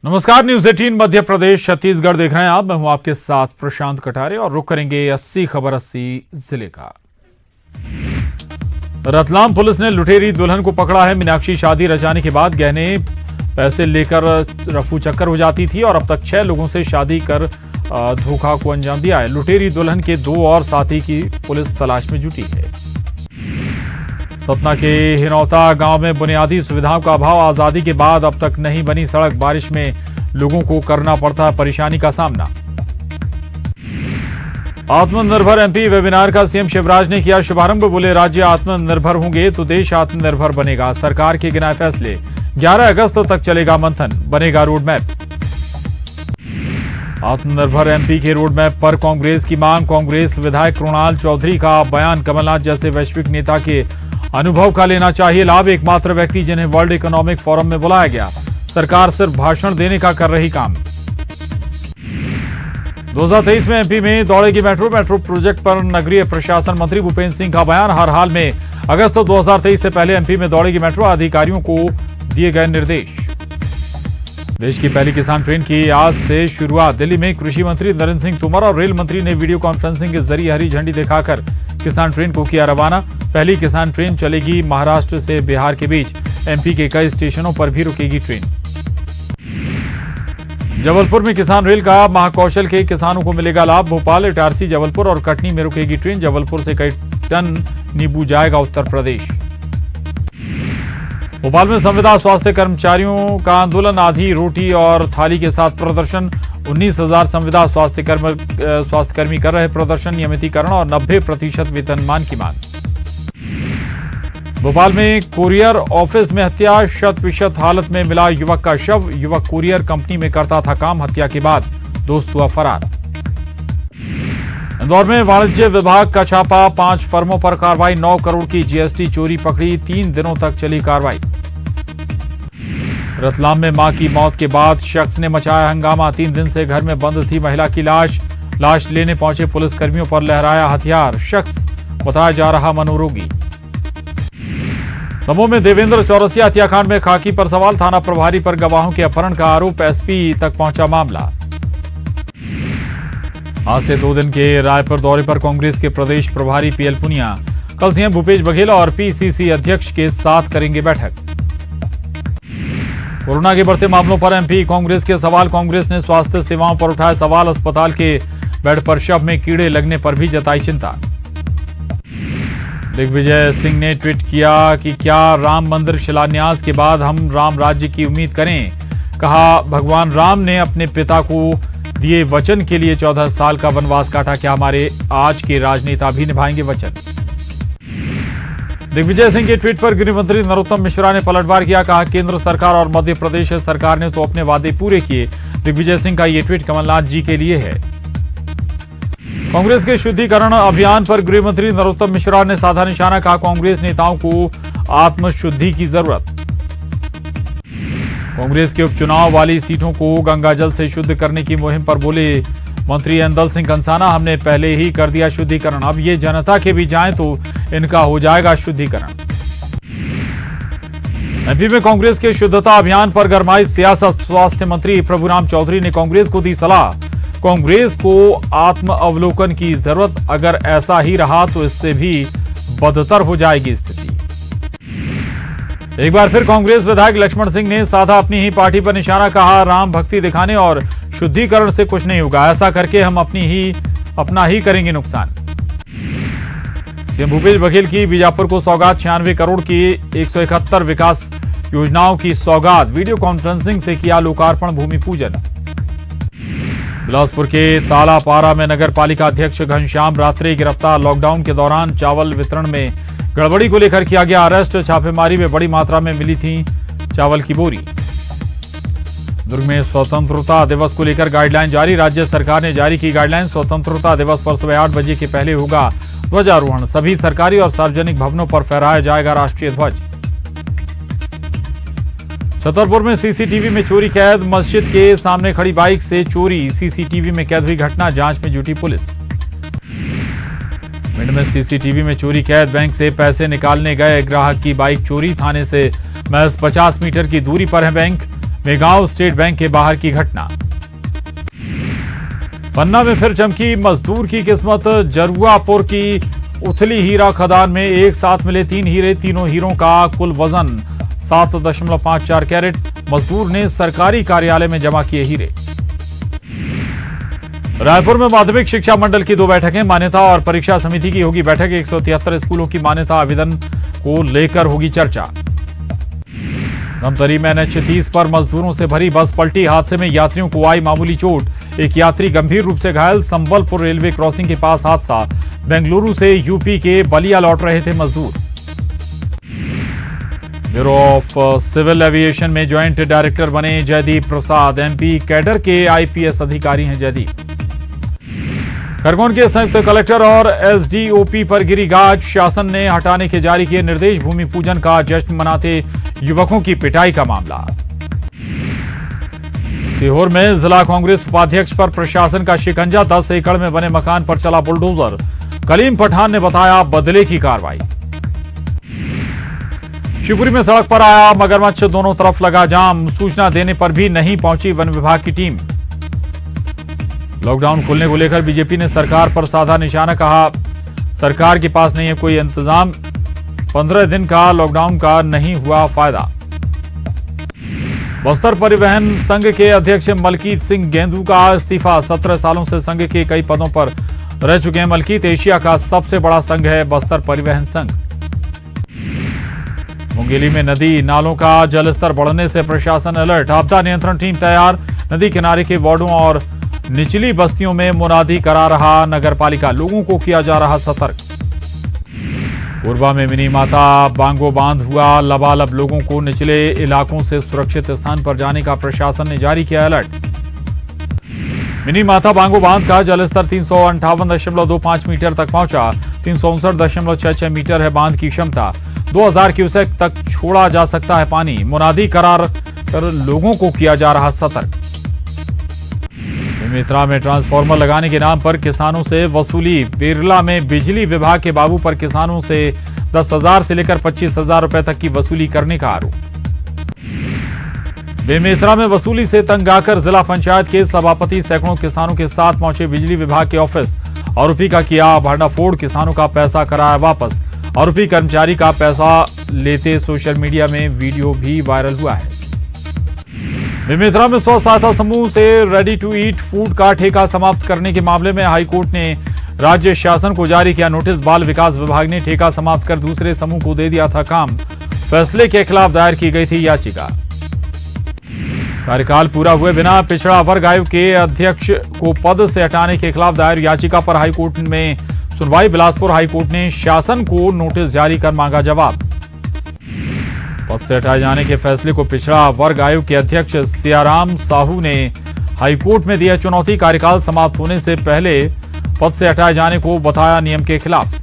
नमस्कार, न्यूज 18 मध्य प्रदेश छत्तीसगढ़ देख रहे हैं आप। मैं हूं आपके साथ प्रशांत कटारे और रुक करेंगे 80 खबर 80 जिले का। रतलाम पुलिस ने लुटेरी दुल्हन को पकड़ा है। मीनाक्षी शादी रचाने के बाद गहने पैसे लेकर रफू चक्कर हो जाती थी और अब तक 6 लोगों से शादी कर धोखा को अंजाम दिया है। लुटेरी दुल्हन के 2 और साथी की पुलिस तलाश में जुटी है। सतना के हिनौता गांव में बुनियादी सुविधाओं का अभाव। आजादी के बाद अब तक नहीं बनी सड़क। बारिश में लोगों को करना पड़ता परेशानी का सामना। आत्मनिर्भर एमपी वेबिनार का सीएम शिवराज ने किया शुभारंभ। बोले, राज्य आत्मनिर्भर होंगे तो देश आत्मनिर्भर बनेगा। सरकार के गिनाए फैसले। 11 अगस्त तक चलेगा मंथन, बनेगा रोड मैप। आत्मनिर्भर एमपी के रोड मैप पर कांग्रेस की मांग। कांग्रेस विधायक कृणाल चौधरी का बयान। कमलनाथ जैसे वैश्विक नेता के अनुभव का लेना चाहिए लाभ। एकमात्र व्यक्ति जिन्हें वर्ल्ड इकोनॉमिक फोरम में बुलाया गया। सरकार सिर्फ भाषण देने का कर रही काम। 2023 में एमपी में दौड़ेगी मेट्रो। मेट्रो प्रोजेक्ट पर नगरीय प्रशासन मंत्री भूपेंद्र सिंह का बयान। हर हाल में अगस्त 2023 से पहले एमपी में दौड़ेगी मेट्रो। अधिकारियों को दिए गए निर्देश। देश की पहली किसान ट्रेन की आज से शुरुआत। दिल्ली में कृषि मंत्री नरेंद्र सिंह तोमर और रेल मंत्री ने वीडियो कॉन्फ्रेंसिंग के जरिए हरी झंडी दिखाकर किसान ट्रेन को किया रवाना। पहली किसान ट्रेन चलेगी महाराष्ट्र से बिहार के बीच। एमपी के कई स्टेशनों पर भी रुकेगी ट्रेन। जबलपुर में किसान रेल का महाकौशल के किसानों को मिलेगा लाभ। भोपाल, इटारसी, जबलपुर और कटनी में रुकेगी ट्रेन। जबलपुर से कई टन नींबू जाएगा उत्तर प्रदेश। भोपाल में संविदा स्वास्थ्य कर्मचारियों का आंदोलन। आधी रोटी और थाली के साथ प्रदर्शन। 19,000 संविदा स्वास्थ्यकर्मी कर रहे प्रदर्शन। नियमितीकरण और 90% वेतनमान की मांग। भोपाल में कुरियर ऑफिस में हत्या। 100% हालत में मिला युवक का शव। युवक कुरियर कंपनी में करता था काम। हत्या के बाद दोस्त हुआ फरार। इंदौर में वाणिज्य विभाग का छापा। 5 फर्मों पर कार्रवाई। 9 करोड़ की जीएसटी चोरी पकड़ी। 3 दिनों तक चली कार्रवाई। रतलाम में मां की मौत के बाद शख्स ने मचाया हंगामा। 3 दिन से घर में बंद थी महिला की लाश। लाश लेने पहुंचे पुलिसकर्मियों पर लहराया हथियार। शख्स बताया जा रहा मनोरोगी। दमोह में देवेंद्र चौरसिया हत्याकांड में खाकी पर सवाल। थाना प्रभारी पर गवाहों के अपहरण का आरोप। एसपी तक पहुंचा मामला। आज से 2 दिन के रायपुर दौरे पर कांग्रेस के प्रदेश प्रभारी पीएल पुनिया कल सीएम भूपेश बघेल और पीसीसी अध्यक्ष के साथ करेंगे बैठक। कोरोना के बढ़ते मामलों पर एमपी कांग्रेस के सवाल। कांग्रेस ने स्वास्थ्य सेवाओं पर उठाए सवाल। अस्पताल के बेड पर शव में कीड़े लगने पर भी जताई चिंता। दिग्विजय सिंह ने ट्वीट किया कि क्या राम मंदिर शिलान्यास के बाद हम राम राज्य की उम्मीद करें। कहा, भगवान राम ने अपने पिता को दिए वचन के लिए 14 साल का वनवास काटा। क्या हमारे आज के राजनेता भी निभाएंगे वचन। दिग्विजय सिंह के ट्वीट पर गृह मंत्री नरोत्तम मिश्रा ने पलटवार किया। कहा, केंद्र सरकार और मध्य प्रदेश सरकार ने तो अपने वादे पूरे किए। दिग्विजय सिंह का ये ट्वीट कमलनाथ जी के लिए है। कांग्रेस के शुद्धिकरण अभियान पर गृह मंत्री नरोत्तम मिश्रा ने साधा निशाना। कहा, कांग्रेस नेताओं को आत्मशुद्धि की जरूरत। कांग्रेस के उपचुनाव वाली सीटों को गंगाजल से शुद्ध करने की मुहिम पर बोले मंत्री ऐंदल सिंह कंसाना। हमने पहले ही कर दिया शुद्धिकरण। अब ये जनता के भी जाएं तो इनका हो जाएगा शुद्धिकरण। एमपी में कांग्रेस के शुद्धता अभियान पर गरमाई सियासत। स्वास्थ्य मंत्री प्रभुराम चौधरी ने कांग्रेस को दी सलाह। कांग्रेस को आत्म अवलोकन की जरूरत। अगर ऐसा ही रहा तो इससे भी बदतर हो जाएगी स्थिति। एक बार फिर कांग्रेस विधायक लक्ष्मण सिंह ने साधा अपनी ही पार्टी पर निशाना। कहा, राम भक्ति दिखाने और शुद्धिकरण से कुछ नहीं होगा। ऐसा करके हम अपना ही करेंगे नुकसान। सीएम भूपेश बघेल की बीजापुर को सौगात। 96 करोड़ की 171 विकास योजनाओं की सौगात। वीडियो कॉन्फ्रेंसिंग से किया लोकार्पण भूमि पूजन। बिलासपुर के तालापारा में नगर पालिका अध्यक्ष घनश्याम रात्रे गिरफ्तार। लॉकडाउन के दौरान चावल वितरण में गड़बड़ी को लेकर किया गया अरेस्ट। छापेमारी में बड़ी मात्रा में मिली थी चावल की बोरी। दुर्ग में स्वतंत्रता दिवस को लेकर गाइडलाइन जारी। राज्य सरकार ने जारी की गाइडलाइन। स्वतंत्रता दिवस पर सुबह 8 बजे के पहले होगा ध्वजारोहण। सभी सरकारी और सार्वजनिक भवनों पर फहराया जाएगा राष्ट्रीय ध्वज। छतरपुर में सीसीटीवी में चोरी कैद। मस्जिद के सामने खड़ी बाइक से चोरी। सीसीटीवी में कैद हुई घटना। जांच में जुटी पुलिस। भिंड में सीसीटीवी में चोरी कैद। बैंक से पैसे निकालने गए ग्राहक की बाइक चोरी। थाने से महज 50 मीटर की दूरी पर है बैंक। मेगांव स्टेट बैंक के बाहर की घटना। पन्ना में फिर चमकी मजदूर की किस्मत। जरुआपुर की उथली हीरा खदान में एक साथ मिले 3 हीरे। तीनों हीरों का कुल वजन 7.54 कैरेट। मजदूर ने सरकारी कार्यालय में जमा किए हीरे। रायपुर में माध्यमिक शिक्षा मंडल की 2 बैठकें। मान्यता और परीक्षा समिति की होगी बैठक। 173 स्कूलों की मान्यता आवेदन को लेकर होगी चर्चा। धमतरी में NH-30 पर मजदूरों से भरी बस पलटी। हादसे में यात्रियों को आई मामूली चोट। एक यात्री गंभीर रूप से घायल। संबलपुर रेलवे क्रॉसिंग के पास हादसा। बेंगलुरु से यूपी के बलिया लौट रहे थे मजदूर। ब्यूरो ऑफ सिविल एविएशन में ज्वाइंट डायरेक्टर बने जयदीप प्रसाद। MP कैडर के IPS अधिकारी हैं जयदीप। खरगोन के संयुक्त कलेक्टर और SDOP पर गिरी गाज। शासन ने हटाने के जारी किए निर्देश। भूमि पूजन का जश्न मनाते युवकों की पिटाई का मामला। सीहोर में जिला कांग्रेस उपाध्यक्ष पर प्रशासन का शिकंजा। 10 एकड़ में बने मकान पर चला बुलडोजर। कलीम पठान ने बताया बदले की कार्रवाई। शिवपुरी में सड़क पर आया मगरमच्छ। दोनों तरफ लगा जाम। सूचना देने पर भी नहीं पहुंची वन विभाग की टीम। लॉकडाउन खोलने को लेकर बीजेपी ने सरकार पर साधा निशाना। कहा सरकार के पास नहीं है कोई इंतजाम। 15 दिन का लॉकडाउन का नहीं हुआ फायदा। बस्तर परिवहन संघ के अध्यक्ष मलकीत सिंह गेंदू का इस्तीफा। 17 सालों से संघ के कई पदों पर रह चुके हैं मलकीत। एशिया का सबसे बड़ा संघ है बस्तर परिवहन संघ। मुंगेली में नदी नालों का जलस्तर बढ़ने से प्रशासन अलर्ट। आपदा नियंत्रण टीम तैयार। नदी किनारे के वार्डों और निचली बस्तियों में मुनादी करा रहा नगरपालिका। लोगों को किया जा रहा सतर्क। कोरबा में मिनी माता बांगो बांध हुआ लबालब। लोगों को निचले इलाकों से सुरक्षित स्थान पर जाने का प्रशासन ने जारी किया अलर्ट। मिनी माता बांगो बांध का जलस्तर 358.25 मीटर तक पहुंचा। 359.66 मीटर है बांध की क्षमता। 2000 क्यूसेक तक छोड़ा जा सकता है पानी। मुनादी करार कर लोगों को किया जा रहा सतर्क। बेमेतरा में ट्रांसफार्मर लगाने के नाम पर किसानों से वसूली। बिरला में बिजली विभाग के बाबू पर किसानों से 10,000 से लेकर 25,000 रुपए तक की वसूली करने का आरोप। बेमेतरा में वसूली से तंग आकर जिला पंचायत के सभापति सैकड़ों किसानों के साथ पहुंचे बिजली विभाग के ऑफिस। आरोपी का किया भांडाफोड़। किसानों का पैसा कराया वापस। आरोपी कर्मचारी का पैसा लेते सोशल मीडिया में वीडियो भी वायरल हुआ है। बेमेतरा में 100 सहायता समूह से रेडी टू ईट फूड का ठेका समाप्त करने के मामले में हाईकोर्ट ने राज्य शासन को जारी किया नोटिस। बाल विकास विभाग ने ठेका समाप्त कर दूसरे समूह को दे दिया था काम। फैसले के खिलाफ दायर की गई थी याचिका। कार्यकाल पूरा हुए बिना पिछड़ा वर्ग आयोग के अध्यक्ष को पद से हटाने के खिलाफ दायर याचिका पर हाईकोर्ट में सुनवाई। बिलासपुर हाईकोर्ट ने शासन को नोटिस जारी कर मांगा जवाब। पद से हटाए जाने के फैसले को पिछड़ा वर्ग आयोग के अध्यक्ष सियाराम साहू ने हाईकोर्ट में दिया चुनौती। कार्यकाल समाप्त होने से पहले पद से हटाए जाने को बताया नियम के खिलाफ।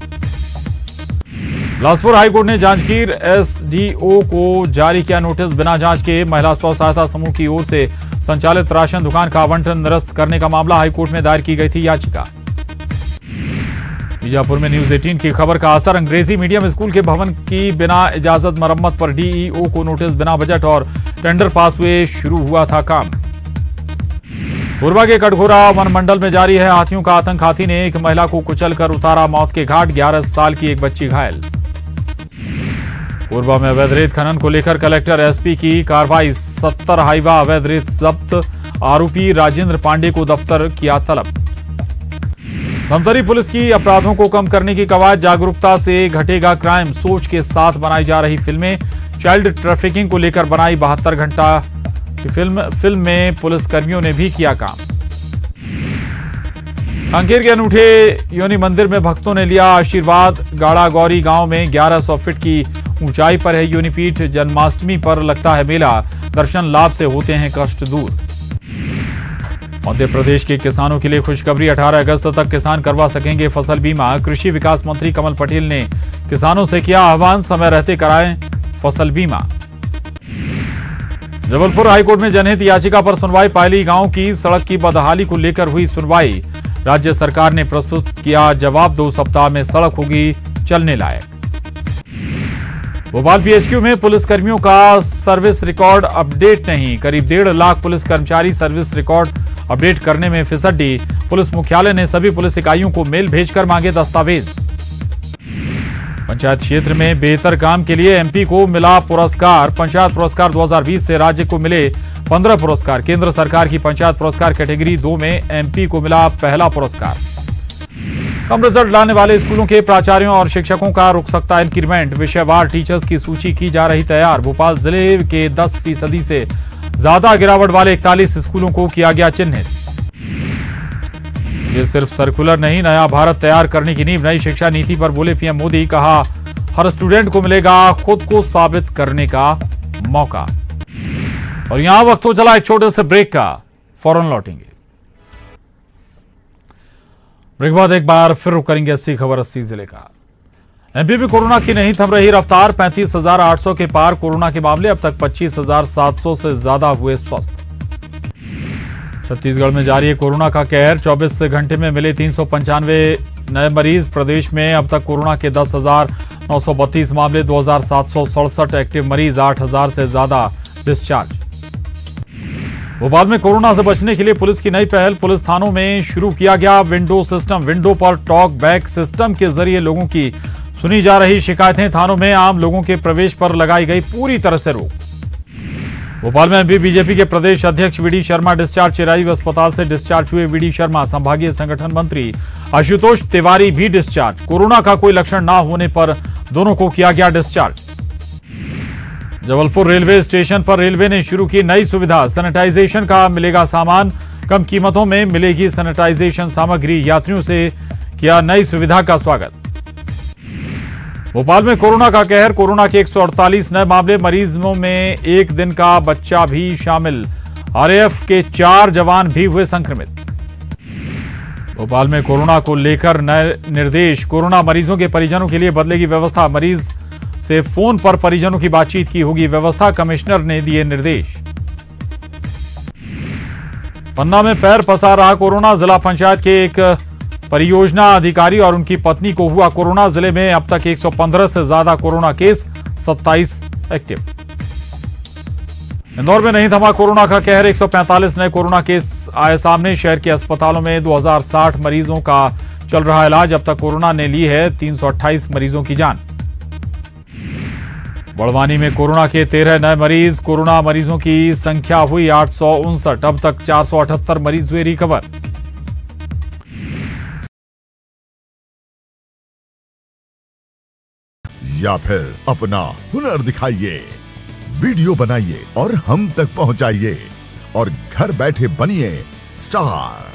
बिलासपुर हाईकोर्ट ने जांजगीर SDO को जारी किया नोटिस। बिना जांच के महिला स्व सहायता समूह की ओर से संचालित राशन दुकान का आवंटन निरस्त करने का मामला हाईकोर्ट में दायर की गई थी याचिका। बीजापुर में न्यूज 18 की खबर का असर। अंग्रेजी मीडियम स्कूल के भवन की बिना इजाजत मरम्मत पर DEO को नोटिस। बिना बजट और टेंडर पास हुए शुरू हुआ था काम। कोरबा के कटघोरा वन मंडल में जारी है हाथियों का आतंक। हाथी ने एक महिला को कुचलकर उतारा मौत के घाट। 11 साल की एक बच्ची घायल। कोरबा में अवैध रेत खनन को लेकर कलेक्टर SP की कार्रवाई। 70 हाईवा अवैध रेत जब्त। आरोपी राजेंद्र पांडे को दफ्तर किया तलब। धमतरी पुलिस की अपराधों को कम करने की कवायद। जागरूकता से घटेगा क्राइम सोच के साथ बनाई जा रही फिल्में। चाइल्ड ट्रैफिकिंग को लेकर बनाई 72 घंटा की फिल्म में पुलिस कर्मियों ने भी किया काम। कांकेर के अनूठे योनि मंदिर में भक्तों ने लिया आशीर्वाद। गाड़ा गौरी गांव में 1100 फीट की ऊंचाई पर है योनिपीठ। जन्माष्टमी पर लगता है मेला। दर्शन लाभ से होते हैं कष्ट दूर। मध्य प्रदेश के किसानों के लिए खुशखबरी। 18 अगस्त तक किसान करवा सकेंगे फसल बीमा। कृषि विकास मंत्री कमल पटेल ने किसानों से किया आह्वान। समय रहते कराएं फसल बीमा। जबलपुर हाईकोर्ट में जनहित याचिका पर सुनवाई। पायली गांव की सड़क की बदहाली को लेकर हुई सुनवाई। राज्य सरकार ने प्रस्तुत किया जवाब। 2 सप्ताह में सड़क होगी चलने लायक। भोपाल पीएचक्यू में पुलिसकर्मियों का सर्विस रिकॉर्ड अपडेट नहीं। करीब 1.5 लाख पुलिस कर्मचारी सर्विस रिकॉर्ड अपडेट करने में फिसड्डी। पुलिस मुख्यालय ने सभी पुलिस इकाइयों को मेल भेजकर मांगे दस्तावेज। पंचायत क्षेत्र में बेहतर काम के लिए एमपी को मिला पुरस्कार। पंचायत पुरस्कार 2020 से राज्य को मिले 15 पुरस्कार। केंद्र सरकार की पंचायत पुरस्कार कैटेगरी 2 में एमपी को मिला पहला पुरस्कार। कम रिजल्ट लाने वाले स्कूलों के प्राचार्यों और शिक्षकों का रुक सकता है इंक्रीमेंट। विषयवार टीचर्स की सूची की जा रही तैयार। भोपाल जिले के 10% से ज्यादा गिरावट वाले 41 स्कूलों को किया गया चिन्हित। ये सिर्फ सर्कुलर नहीं, नया भारत तैयार करने की नींव। नई शिक्षा नीति पर बोले पीएम मोदी। कहा, हर स्टूडेंट को मिलेगा खुद को साबित करने का मौका। और यहां वक्त हो चला एक छोटे से ब्रेक का, फौरन लौटेंगे। ब्रेक बाद एक बार फिर रुक करेंगे 80 खबर 80 जिले का। एमपी में कोरोना की नहीं थम रही रफ्तार। 35,800 के पार कोरोना के मामले। अब तक 25,700 से ज्यादा हुए स्वस्थ। छत्तीसगढ़ में जारी है कोरोना का कहर। 24 घंटे में मिले 395 नए मरीज। प्रदेश में अब तक कोरोना के 10,932 मामले। 2,767 एक्टिव मरीज। 8,000 से ज्यादा डिस्चार्ज। भोपाल में कोरोना से बचने के लिए पुलिस की नई पहल। पुलिस थानों में शुरू किया गया विंडो सिस्टम। विंडो पर टॉक बैक सिस्टम के जरिए लोगों की सुनी जा रही शिकायतें। थानों में आम लोगों के प्रवेश पर लगाई गई पूरी तरह से रोक। भोपाल में एमपी बीजेपी के प्रदेश अध्यक्ष वीडी शर्मा डिस्चार्ज। चिरायु अस्पताल से डिस्चार्ज हुए वीडी शर्मा। संभागीय संगठन मंत्री आशुतोष तिवारी भी डिस्चार्ज। कोरोना का कोई लक्षण न होने पर दोनों को किया गया डिस्चार्ज। जबलपुर रेलवे स्टेशन पर रेलवे ने शुरू की नई सुविधा। सैनिटाइजेशन का मिलेगा सामान। कम कीमतों में मिलेगी सैनिटाइजेशन सामग्री। यात्रियों से किया नई सुविधा का स्वागत। भोपाल में कोरोना का कहर। कोरोना के 148 नए मामले। मरीजों में एक दिन का बच्चा भी शामिल। आरएएफ के 4 जवान भी हुए संक्रमित। भोपाल में कोरोना को लेकर नए निर्देश। कोरोना मरीजों के परिजनों के लिए बदलेगी व्यवस्था। मरीज से फोन पर परिजनों की बातचीत की होगी व्यवस्था। कमिश्नर ने दिए निर्देश। पन्ना में पैर पसार रहा कोरोना। जिला पंचायत के एक परियोजना अधिकारी और उनकी पत्नी को हुआ कोरोना। जिले में अब तक 115 से ज्यादा कोरोना केस। 27 एक्टिव। इंदौर में नहीं थमा कोरोना का कहर। 145 नए कोरोना केस आए सामने। शहर के अस्पतालों में 2060 मरीजों का चल रहा इलाज। अब तक कोरोना ने ली है 328 मरीजों की जान। बड़वानी में कोरोना के 13 नए मरीज। कोरोना मरीजों की संख्या हुई 859। अब तक 478 मरीज हुए रिकवर। या फिर अपना हुनर दिखाइए, वीडियो बनाइए और हम तक पहुंचाइए और घर बैठे बनिए स्टार।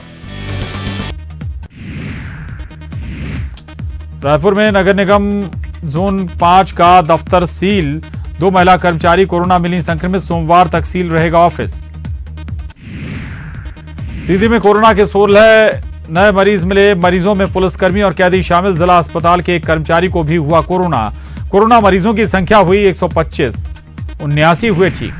रायपुर में नगर निगम जोन 5 का दफ्तर सील। 2 महिला कर्मचारी कोरोना मिली संक्रमित। सोमवार तक सील रहेगा ऑफिस। सीधी में कोरोना के 16 नए मरीज मिले। मरीजों में पुलिसकर्मी और कैदी शामिल। जिला अस्पताल के एक कर्मचारी को भी हुआ कोरोना। कोरोना मरीजों की संख्या हुई 125। 79 हुए ठीक।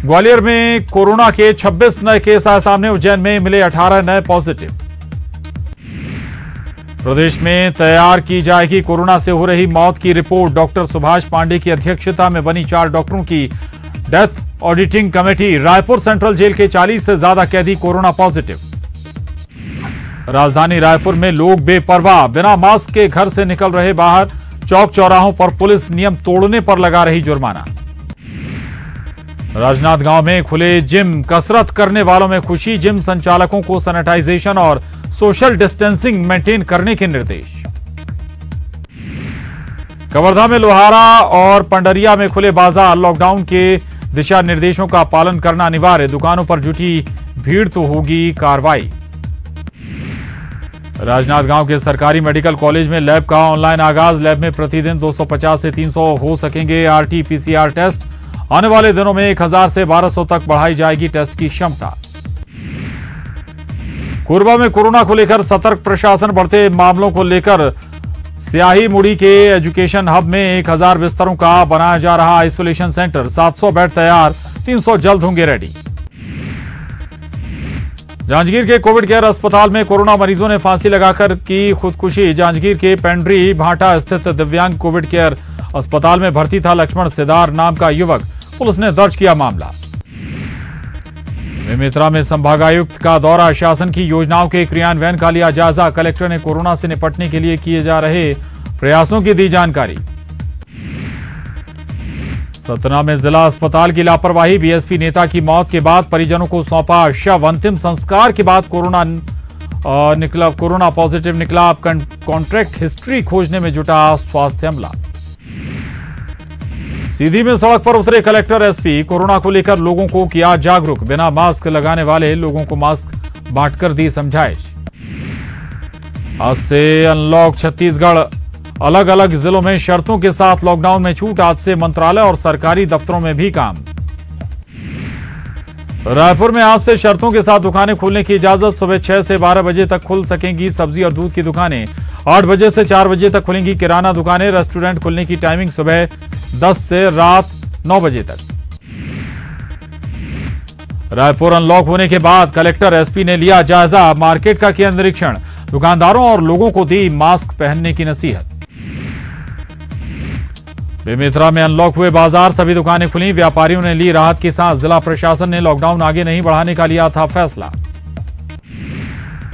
ग्वालियर में कोरोना के 26 नए केस आए सामने। उज्जैन में मिले 18 नए पॉजिटिव। प्रदेश में तैयार की जाएगी कोरोना से हो रही मौत की रिपोर्ट। डॉक्टर सुभाष पांडे की अध्यक्षता में बनी 4 डॉक्टरों की death auditing committee. Raipur central jail के 40 से ज्यादा कैदी कोरोना पॉजिटिव। राजधानी रायपुर में लोग बेपरवाह। बिना मास्क के घर से निकल रहे बाहर। चौक चौराहों पर पुलिस नियम तोड़ने पर लगा रही जुर्माना। राजनांदगांव में खुले जिम। कसरत करने वालों में खुशी। जिम संचालकों को सैनिटाइजेशन और सोशल डिस्टेंसिंग मेंटेन करने के निर्देश। कवर्धा में लोहारा और पंडरिया में खुले बाजार। लॉकडाउन के दिशा निर्देशों का पालन करना अनिवार्य। दुकानों पर जुटी भीड़ तो होगी कार्रवाई। राजनांदगांव के सरकारी मेडिकल कॉलेज में लैब का ऑनलाइन आगाज। लैब में प्रतिदिन 250 से 300 हो सकेंगे आरटी-पीसीआर टेस्ट। आने वाले दिनों में 1000 से 1200 तक बढ़ाई जाएगी टेस्ट की क्षमता। कोरबा में कोरोना को लेकर सतर्क प्रशासन। बढ़ते मामलों को लेकर स्याही मुड़ी के एजुकेशन हब में 1000 बिस्तरों का बनाया जा रहा आइसोलेशन सेंटर। 700 बेड तैयार। 300 जल्द होंगे रेडी। जांजगीर के कोविड केयर अस्पताल में कोरोना मरीजों ने फांसी लगाकर की खुदकुशी। जांजगीर के पेंड्री भाटा स्थित दिव्यांग कोविड केयर अस्पताल में भर्ती था लक्ष्मण सिदार नाम का युवक। पुलिस ने दर्ज किया मामला। बेमेतरा में संभागायुक्त का दौरा। शासन की योजनाओं के क्रियान्वयन का लिया जायजा। कलेक्टर ने कोरोना से निपटने के लिए किए जा रहे प्रयासों की दी जानकारी। सतना में जिला अस्पताल की लापरवाही। बीएसपी नेता की मौत के बाद परिजनों को सौंपा शव। अंतिम संस्कार के बाद कोरोना पॉजिटिव निकला। कॉन्ट्रैक्ट हिस्ट्री खोजने में जुटा स्वास्थ्य अमला। सीधी में सड़क पर उतरे कलेक्टर एसपी। कोरोना को लेकर लोगों को किया जागरूक। बिना मास्क लगाने वाले लोगों को मास्क बांटकर दी समझाइश। आज से अनलॉक छत्तीसगढ़। अलग अलग जिलों में शर्तों के साथ लॉकडाउन में छूट। आज से मंत्रालय और सरकारी दफ्तरों में भी काम। रायपुर में आज से शर्तों के साथ दुकानें खोलने की इजाजत। सुबह 6 से 12 बजे तक खुल सकेंगी सब्जी और दूध की दुकानें। 8 बजे से 4 बजे तक खुलेंगी किराना दुकानें। रेस्टोरेंट खुलने की टाइमिंग सुबह 10 से रात 9 बजे तक। रायपुर अनलॉक होने के बाद कलेक्टर एसपी ने लिया जायजा। मार्केट का किया निरीक्षण। दुकानदारों और लोगों को दी मास्क पहनने की नसीहत। बेमेतरा में अनलॉक हुए बाजार। सभी दुकानें खुली। व्यापारियों ने ली राहत की सांस। जिला प्रशासन ने लॉकडाउन आगे नहीं बढ़ाने का लिया था फैसला।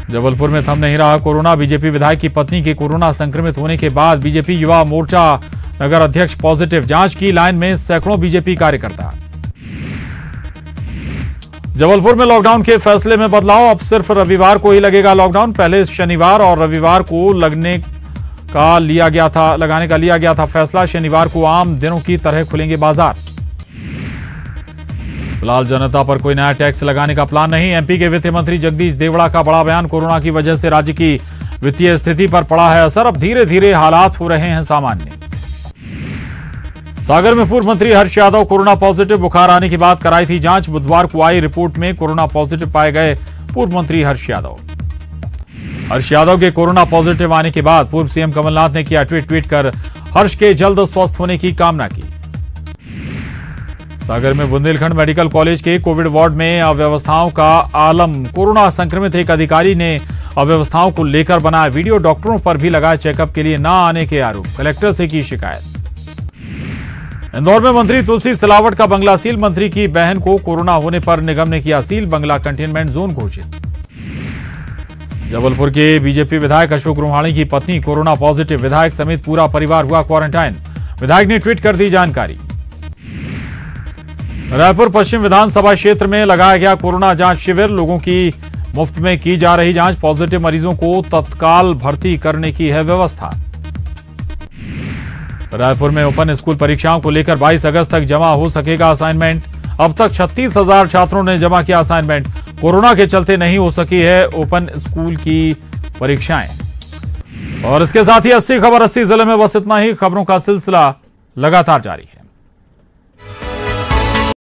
जबलपुर में थम नहीं रहा कोरोना। बीजेपी विधायक की पत्नी के कोरोना संक्रमित होने के बाद बीजेपी युवा मोर्चा नगर अध्यक्ष पॉजिटिव। जांच की लाइन में सैकड़ों बीजेपी कार्यकर्ता। जबलपुर में लॉकडाउन के फैसले में बदलाव। अब सिर्फ रविवार को ही लगेगा लॉकडाउन। पहले शनिवार और रविवार को लगाने का लिया गया था फैसला। शनिवार को आम दिनों की तरह खुलेंगे बाजार। फिलहाल जनता पर कोई नया टैक्स लगाने का प्लान नहीं। एमपी के वित्त मंत्री जगदीश देवड़ा का बड़ा बयान। कोरोना की वजह से राज्य की वित्तीय स्थिति पर पड़ा है असर। अब धीरे धीरे हालात हो रहे हैं सामान्य। सागर में पूर्व मंत्री हर्ष यादव कोरोना पॉजिटिव। बुखार आने के बाद कराई थी जांच। बुधवार को आई रिपोर्ट में कोरोना पॉजिटिव पाए गए पूर्व मंत्री हर्ष यादव। हर्ष यादव के कोरोना पॉजिटिव आने के बाद पूर्व सीएम कमलनाथ ने किया ट्वीट कर हर्ष के जल्द स्वस्थ होने की कामना की। सागर में बुंदेलखंड मेडिकल कॉलेज के कोविड वार्ड में अव्यवस्थाओं का आलम। कोरोना संक्रमित एक अधिकारी ने अव्यवस्थाओं को लेकर बनाया वीडियो। डॉक्टरों पर भी लगाए चेकअप के लिए न आने के आरोप। कलेक्टर से की शिकायत। इंदौर में मंत्री तुलसी सिलावट का बंगला सील। मंत्री की बहन को कोरोना होने पर निगम ने किया सील। बंगला कंटेनमेंट जोन घोषित। जबलपुर के बीजेपी विधायक अशोक रुहाणी की पत्नी कोरोना पॉजिटिव। विधायक समेत पूरा परिवार हुआ क्वारंटाइन। विधायक ने ट्वीट कर दी जानकारी। रायपुर पश्चिम विधानसभा क्षेत्र में लगाया गया कोरोना जांच शिविर। लोगों की मुफ्त में की जा रही जांच। पॉजिटिव मरीजों को तत्काल भर्ती करने की है व्यवस्था। रायपुर में ओपन स्कूल परीक्षाओं को लेकर 22 अगस्त तक जमा हो सकेगा असाइनमेंट। अब तक 36,000 छात्रों ने जमा किया असाइनमेंट। कोरोना के चलते नहीं हो सकी है ओपन स्कूल की परीक्षाएं। और इसके साथ ही 80 खबर 80 जिले में बस इतना ही। खबरों का सिलसिला लगातार जारी है।